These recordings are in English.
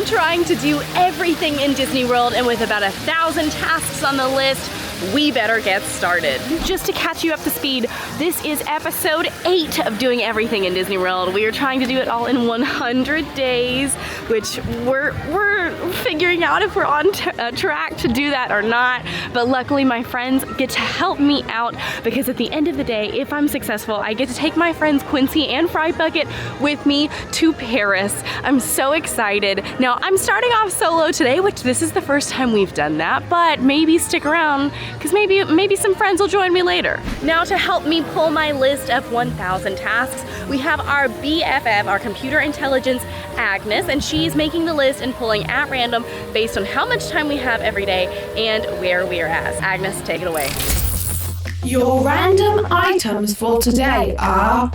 I'm trying to do everything in Disney World, and with about 1,000 tasks on the list, we better get started. Just to catch you up to speed, this is episode 8 of doing everything in Disney World. We are trying to do it all in 100 days, which we're figuring out if we're on track to do that or not. But luckily my friends get to help me out, because at the end of the day, if I'm successful, I get to take my friends Quincy and Fry Bucket with me to Paris. I'm so excited. Now I'm starting off solo today, which this is the first time we've done that, but maybe stick around, because maybe some friends will join me later. Now to help me pull my list of 1,000 tasks, we have our BFF, our computer intelligence, Agnes, and she's making the list and pulling at random based on how much time we have every day and where we are at. Agnes, take it away. Your random items for today are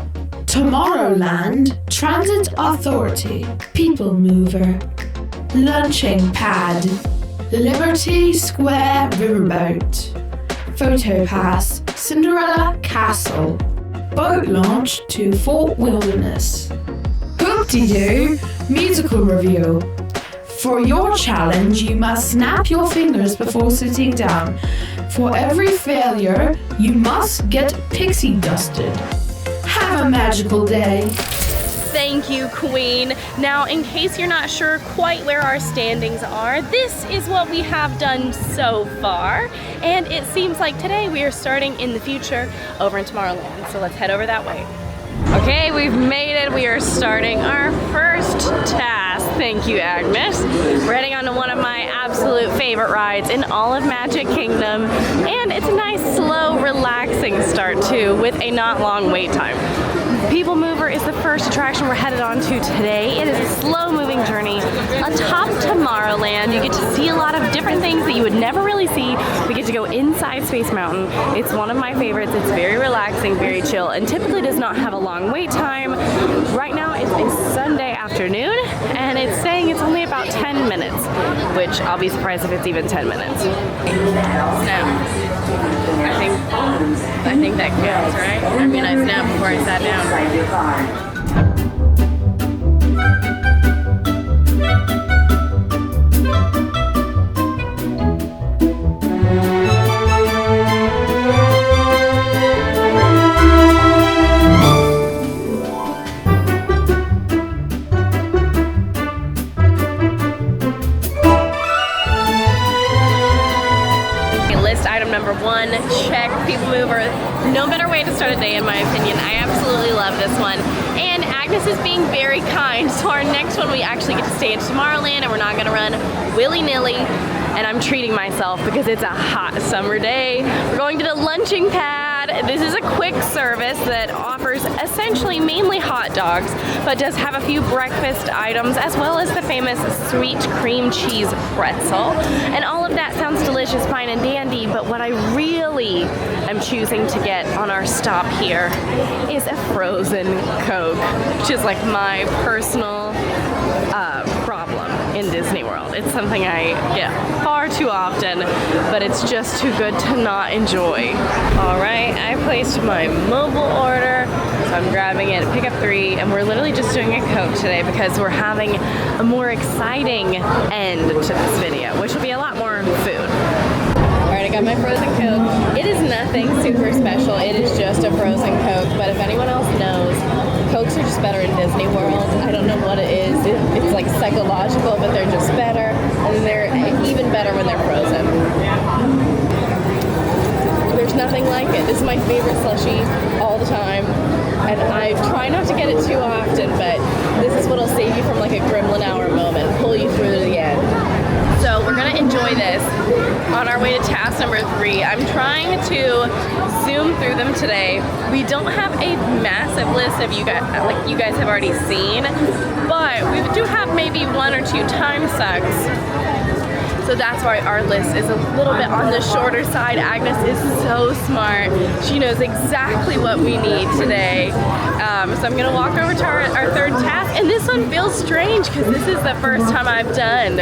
Tomorrowland, Transit Authority, People Mover, Lunching Pad, Liberty Square Riverboat, Photo Pass, Cinderella Castle, Boat Launch to Fort Wilderness, Hoop-de-Doo Musical Review. For your challenge, you must snap your fingers before sitting down. For every failure, you must get pixie dusted. Have a magical day. Thank you, Queen. Now, in case you're not sure quite where our standings are, this is what we have done so far. And it seems like today we are starting in the future over in Tomorrowland. So let's head over that way. Okay, we've made it. We are starting our first task. Thank you, Agnes. We're heading on to one of my absolute favorite rides in all of Magic Kingdom. And it's a nice, slow, relaxing start too, with a not long wait time. People Mover is the first attraction we're headed on to today. It is a slow-moving journey atop Tomorrowland. You get to see a lot of different things that you would never really see. We get to go inside Space Mountain. It's one of my favorites. It's very relaxing, very chill, and typically does not have a long wait time. Right now it's a Sunday afternoon, and it's saying it's only about 10 minutes, which I'll be surprised if it's even 10 minutes. Snap. I think that counts, right? I mean, I snapped before I sat down. Item number 1, check. People Mover. No better way to start a day, in my opinion. I absolutely love this one. And Agnes is being very kind. So our next one, we actually get to stay in Tomorrowland, and we're not going to run willy-nilly. And I'm treating myself because it's a hot summer day. We're going to the Lunching Pad. This is a quick service that offers essentially mainly hot dogs, but does have a few breakfast items, as well as the famous sweet cream cheese pretzel. And all of that sounds delicious, fine and dandy, but what I really am choosing to get on our stop here is a frozen Coke, which is like my personal problem in Disney World. It's something I get far too often, but it's just too good to not enjoy. All right, I placed my mobile order, so I'm grabbing it, pick up 3, and we're literally just doing a Coke today because we're having a more exciting end to this video, which will be a lot more food. Alright, I got my frozen Coke. It is nothing super special. It is just a frozen Coke, but if anyone else knows, Cokes are just better in Disney World. I don't know what it is. It's like psychological, but they're just better, and they're even better when they're frozen. There's nothing like it. This is my favorite slushie all the time, and I try not to get it too often, but this is what'll save you from like a Gremlin hour moment, pull you through to the end. So we're gonna enjoy this on our way to task number 3. I'm trying to zoom through them today. We don't have a massive list of you guys have already seen, but we do have maybe 1 or 2 time sucks. So that's why our list is a little bit on the shorter side. Agnes is so smart. She knows exactly what we need today. So I'm gonna walk over to our 3rd task, and this one feels strange because this is the first time I've done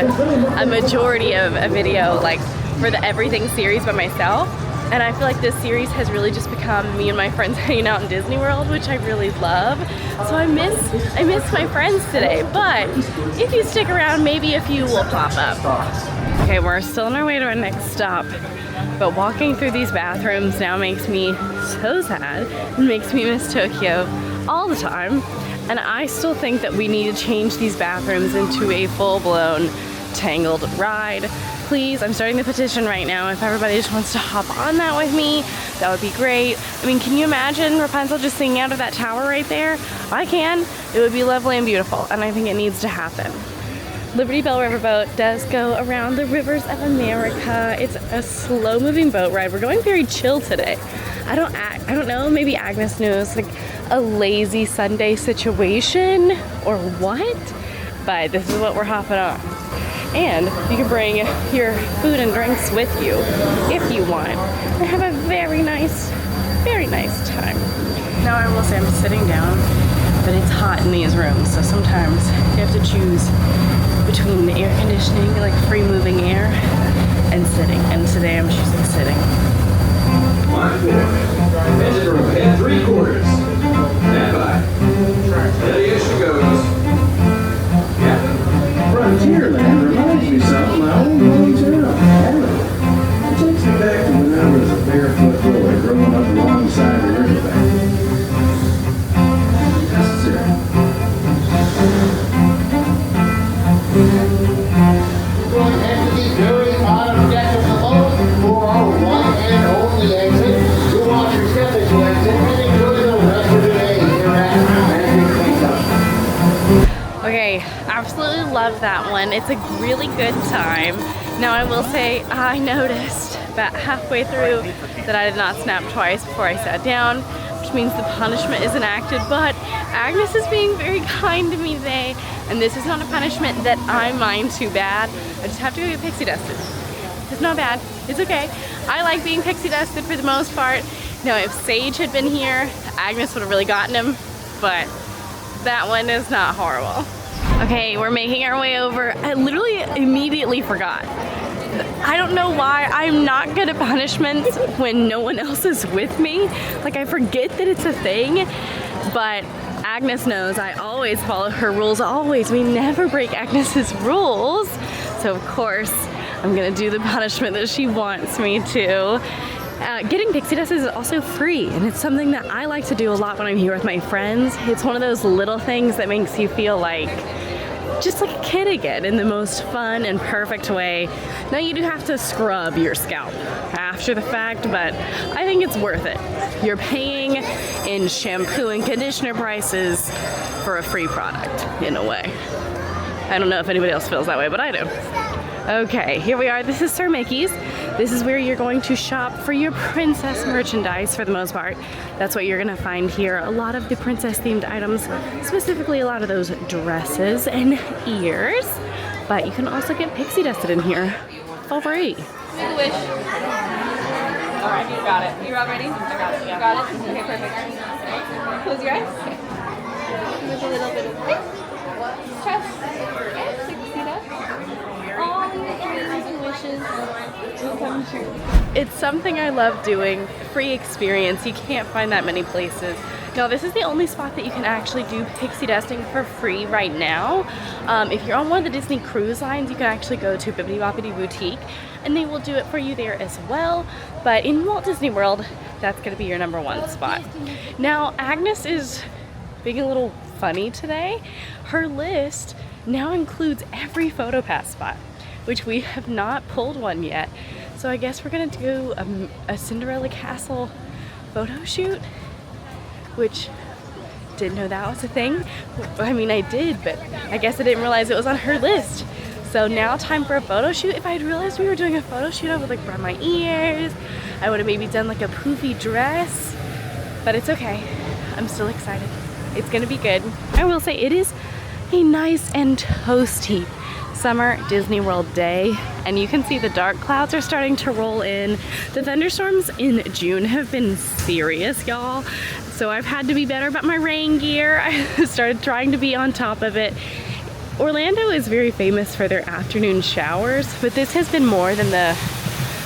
a majority of a video like for the everything series by myself. And I feel like this series has really just become me and my friends hanging out in Disney World, which I really love. So I miss my friends today, but if you stick around, maybe a few will pop up. Okay, we're still on our way to our next stop, but walking through these bathrooms now makes me so sad. It makes me miss Tokyo all the time. And I still think that we need to change these bathrooms into a full-blown Tangled ride. Please, I'm starting the petition right now. If everybody just wants to hop on that with me, that would be great. I mean, can you imagine Rapunzel just singing out of that tower right there? I can. It would be lovely and beautiful, and I think it needs to happen. Liberty Bell Riverboat does go around the rivers of America. It's a slow-moving boat ride. We're going very chill today. I don't know, maybe Agnes knows, like a lazy Sunday situation or what, but this is what we're hopping on. And you can bring your food and drinks with you if you want and have a very nice time. Now I will say I'm sitting down, but it's hot in these rooms, so sometimes you have to choose between the air conditioning, like free moving air, and sitting. And today I'm choosing sitting. 1/4. Engine room at 3/4. Stand by. Steady as she goes. Yeah. Frontierland reminds me something of my own hometown, Harlem. It takes me back to when I was a barefoot boy growing up alongside the riverbank. Necessary. Going to enter the very bottom deck of the boat for our one and only exit. You want your step as you exit and enjoy the rest of the day here at Magic Kingdom. Okay, absolutely love that one. It's a really good time. Now I will say I noticed about halfway through that I did not snap twice before I sat down, which means the punishment is enacted, but Agnes is being very kind to me today, and this is not a punishment that I mind too bad. I just have to go get pixie dusted. It's not bad, it's okay. I like being pixie dusted for the most part. Now if Sage had been here, Agnes would have really gotten him, but that one is not horrible. Okay, we're making our way over. I literally immediately forgot. I don't know why I'm not good at punishments when no one else is with me. Like I forget that it's a thing, but Agnes knows I always follow her rules, always. We never break Agnes's rules. So of course, I'm gonna do the punishment that she wants me to. Getting pixie dust is also free, and it's something that I like to do a lot when I'm here with my friends. It's one of those little things that makes you feel like just like a kid again in the most fun and perfect way. Now you do have to scrub your scalp after the fact, but I think it's worth it. You're paying in shampoo and conditioner prices for a free product, in a way. I don't know if anybody else feels that way, but I do. Okay, here we are. This is Sir Mickey's. This is where you're going to shop for your princess merchandise for the most part. That's what you're gonna find here. A lot of the princess themed items, specifically a lot of those dresses and ears. But you can also get pixie dusted in here for free. Make a wish. All right, you got it. You all ready? I got it. You got it? Okay, perfect. Close your eyes. With a little bit of chest. And pixie dust. All your dreams and wishes will come true. It's something I love doing. Free experience. You can't find that many places. Now this is the only spot that you can actually do pixie dusting for free right now. If you're on one of the Disney cruise lines, you can actually go to Bibbidi Boppidi Boutique and they will do it for you there as well. But in Walt Disney World, that's gonna be your #1 spot. Now Agnes is being a little funny today. Her list now includes every PhotoPass spot, which we have not pulled one yet. So I guess we're gonna do a Cinderella Castle photo shoot, which didn't know that was a thing. I mean, I did, but I guess I didn't realize it was on her list. So now time for a photo shoot. If I had realized we were doing a photo shoot, I would like brought my ears. I would have maybe done like a poofy dress, but it's okay. I'm still excited. It's gonna be good. I will say it is a nice and toasty summer Disney World day, and you can see the dark clouds are starting to roll in. The thunderstorms in June have been serious, y'all. So I've had to be better about my rain gear. I started trying to be on top of it. Orlando is very famous for their afternoon showers, but this has been more than the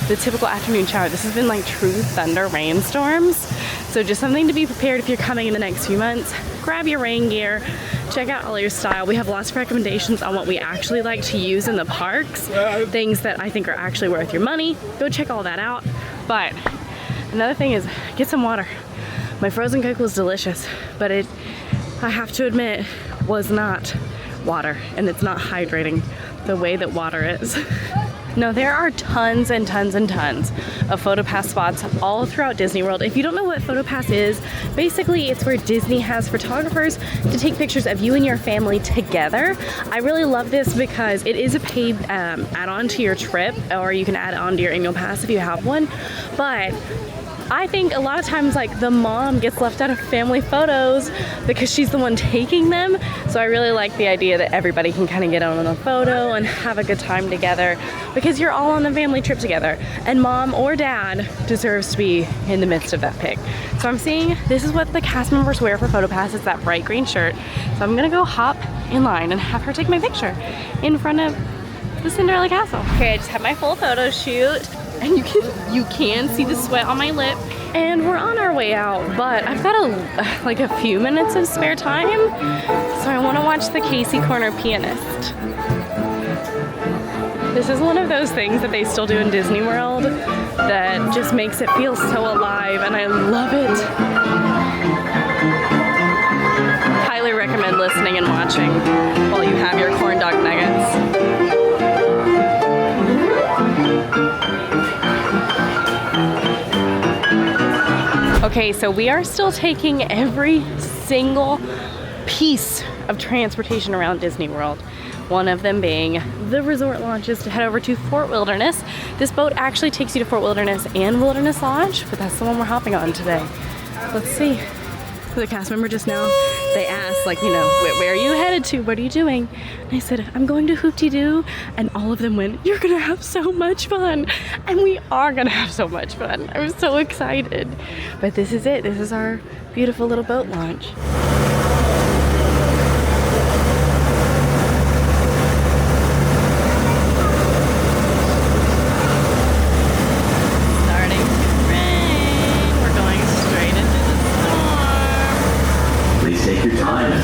the typical afternoon shower. This has been like true thunder rainstorms. So just something to be prepared if you're coming in the next few months. Grab your rain gear, check out AllEars Style. We have lots of recommendations on what we actually like to use in the parks, things that I think are actually worth your money. Go check all that out. But another thing is get some water. My frozen Coke was delicious, but I have to admit, was not water, and it's not hydrating the way that water is. No, there are tons and tons and tons of PhotoPass spots all throughout Disney World. If you don't know what PhotoPass is, basically it's where Disney has photographers to take pictures of you and your family together. I really love this because it is a paid add-on to your trip, or you can add it on to your annual pass if you have one. But I think a lot of times like the mom gets left out of family photos because she's the one taking them. So I really like the idea that everybody can kind of get on a photo and have a good time together because you're all on a family trip together, and mom or dad deserves to be in the midst of that pic. So I'm seeing this is what the cast members wear for PhotoPass. It's that bright green shirt. So I'm gonna go hop in line and have her take my picture in front of the Cinderella Castle. Okay, I just had my full photo shoot. And you can see the sweat on my lip, and we're on our way out, but I've got a few minutes of spare time, so I want to watch the Casey Corner Pianist. This is one of those things that they still do in Disney World that just makes it feel so alive, and I love it. Highly recommend listening and watching while you have your corn dog nuggets. Okay, so we are still taking every single piece of transportation around Disney World. One of them being the resort launches to head over to Fort Wilderness. This boat actually takes you to Fort Wilderness and Wilderness Lodge, but that's the one we're hopping on today. Let's see. The cast member just now, they asked, like, you know, where are you headed to? What are you doing? And I said, I'm going to Hoop-Dee-Doo. And all of them went, you're gonna have so much fun. And we are gonna have so much fun. I'm so excited. But this is it. This is our beautiful little boat launch.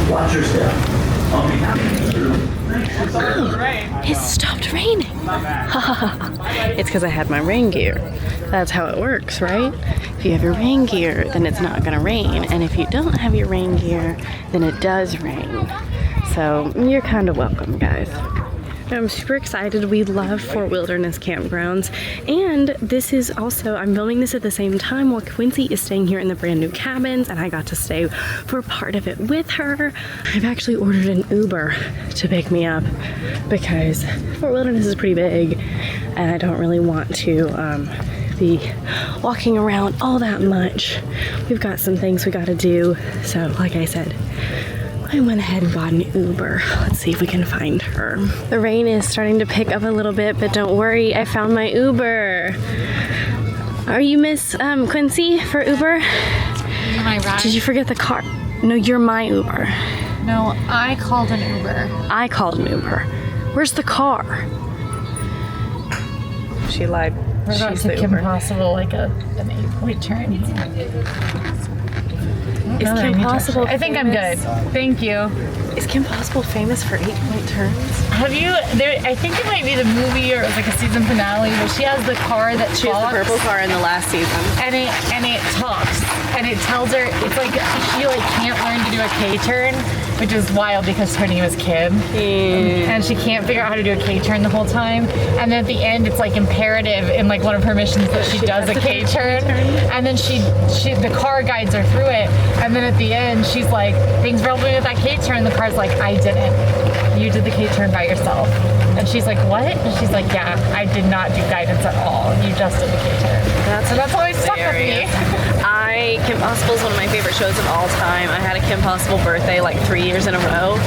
Watch your step. It stopped raining. It's because I had my rain gear. That's how it works, right? If you have your rain gear, then it's not gonna rain. And if you don't have your rain gear, then it does rain. So you're kind of welcome, guys. I'm super excited. We love Fort Wilderness campgrounds, and this is also, I'm filming this at the same time while Quincy is staying here in the brand new cabins, and I got to stay for part of it with her. I've actually ordered an Uber to pick me up because Fort Wilderness is pretty big and I don't really want to be walking around all that much. We've got some things we gotta do, so like I said, I went ahead and got an Uber. Let's see if we can find her. The rain is starting to pick up a little bit, but don't worry, I found my Uber. Are you Miss Quincy for Uber? Am I right? Did you forget the car? No, you're my Uber. No, I called an Uber. I called an Uber. Where's the car? She lied. We're about She's to the Kim Uber. Possible like an 8-point turn. Is Kim Possible I think I'm good. Thank you. Is Kim Possible famous for 8-point turns? Have you? I think it might be the movie, or it was like a season finale, but she has the car that She has talks, the purple car in the last season. and it talks, and it tells her it's like she like can't learn to do a K-turn, which is wild because her name is Kim, and she can't figure out how to do a K-turn the whole time. And then at the end, it's like imperative in like one of her missions that she does a K-turn, and then the car guides her through it. And then at the end, she's like, "Thanks for helping me with that K-turn." The car's like, "I didn't. You did the K-turn by yourself." And she's like, "What?" And she's like, "Yeah, I did not do guidance at all. You just did the K-turn." That's always stuck with me. Kim Possible is one of my favorite shows of all time. I had a Kim Possible birthday like 3 years in a row,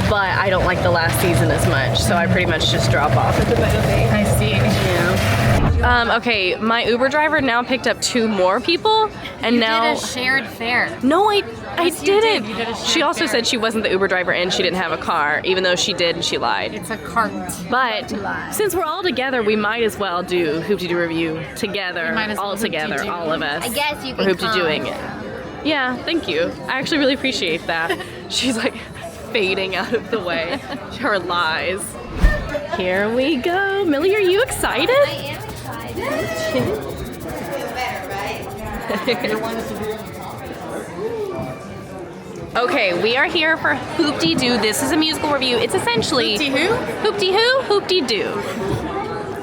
but I don't like the last season as much, so I pretty much just drop off at the birthday. I see. Yeah. Okay, my Uber driver now picked up 2 more people, and now did a shared fare. no, I Yes, you didn't. did. You did a She shared also share. said she wasn't the Uber driver and she didn't have a car, even though she did and she lied. It's a cart. But since we're all together, we might as well do Hoop-Dee-Doo review together, We might as well all together, Hoop-Dee-Doo. all of us. I guess you We're can Hoop-Dee-Dooing it. Yeah, thank you. I actually really appreciate that. She's like fading out of the way. Her lies. Here we go. Millie, are you excited? I am excited. Okay, we are here for Hoop-Dee-Doo. This is a musical review. It's essentially Hoop-Dee-Who? Hoop-Dee-Who, Hoop-Dee-Doo.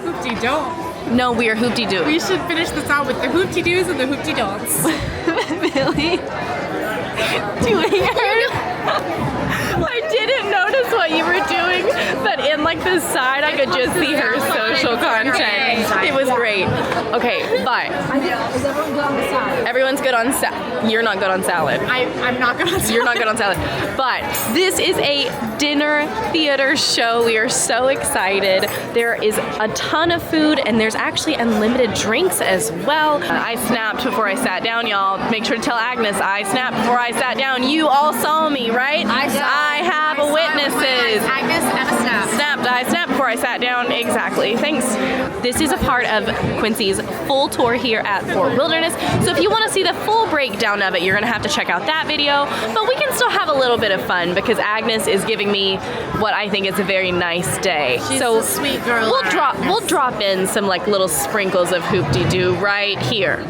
Hoop-Dee-Don't. No, we are Hoop-Dee-Doo. We should finish this out with the Hoop-Dee-Doos and the Hoop-Dee-Don'ts. Millie, doing her. I didn't notice what you were doing, but in like the side, I could just see her social content. It was great. Okay, bye. Is everyone good on the side? Everyone's good on salad. You're not good on salad. I'm not gonna. You're not good on salad. But this is a dinner theater show. We are so excited. There is a ton of food and there's actually unlimited drinks as well. I snapped before I sat down, y'all. Make sure to tell Agnes I snapped before I sat down. You all saw me, right? I have witnesses. Agnes and a snap. I snapped before I sat down. Exactly. Thanks. This is a part of Quincy's full tour here at Fort Wilderness. So if you want to see the full breakdown of it, you're going to have to check out that video. But we can still have a little bit of fun because Agnes is giving me what I think is a very nice day. She's so a sweet girl. We'll drop in some like little sprinkles of Hoop-Dee-Doo right here.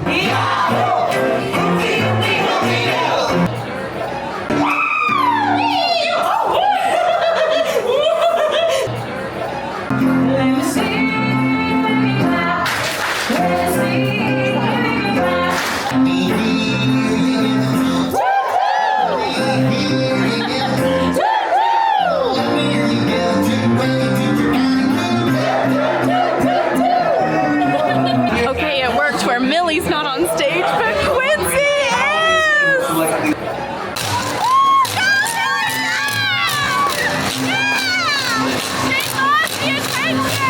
Okay, it worked where Millie's not on stage, but Quincy is!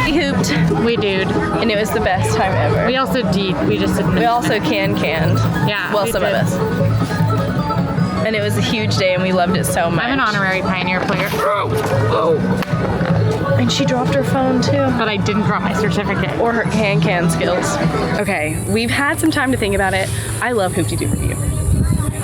We hooped, we dude, and it was the best time ever. We also did. We just didn't. We also canned. Yeah, Well, we some did. of us. And it was a huge day and we loved it so much. I'm an honorary Pioneer player, And she dropped her phone too. but I didn't drop my certificate. Or her can skills. Okay, we've had some time to think about it. I love Hoop-Dee-Doo review.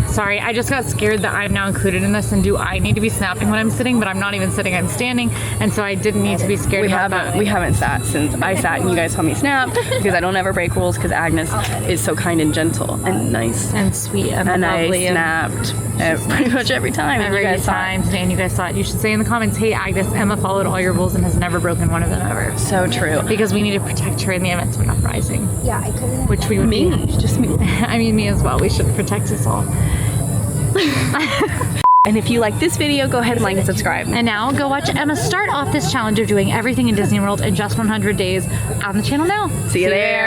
Sorry, I just got scared that I'm now included in this, and do I need to be snapping when I'm sitting? But I'm not even sitting, I'm standing, and so I didn't need to be scared about that. We haven't sat since I sat and you guys saw me snap because I don't ever break rules because Agnes is so kind and gentle and nice. And sweet and I lovely. snapped pretty much every time. and you Every guys saw it. time today, and you guys saw it. You should say in the comments, hey Agnes, Emma followed all your rules and has never broken one of them ever. So true. Because we need to protect her in the event of an uprising, Yeah, I couldn't. which we would Me, be. just me. I mean, me as well. We should protect us all. And if you like this video, go ahead and like and subscribe. And now go watch Emma start off this challenge of doing everything in Disney World in just 100 days on the channel now. See you there.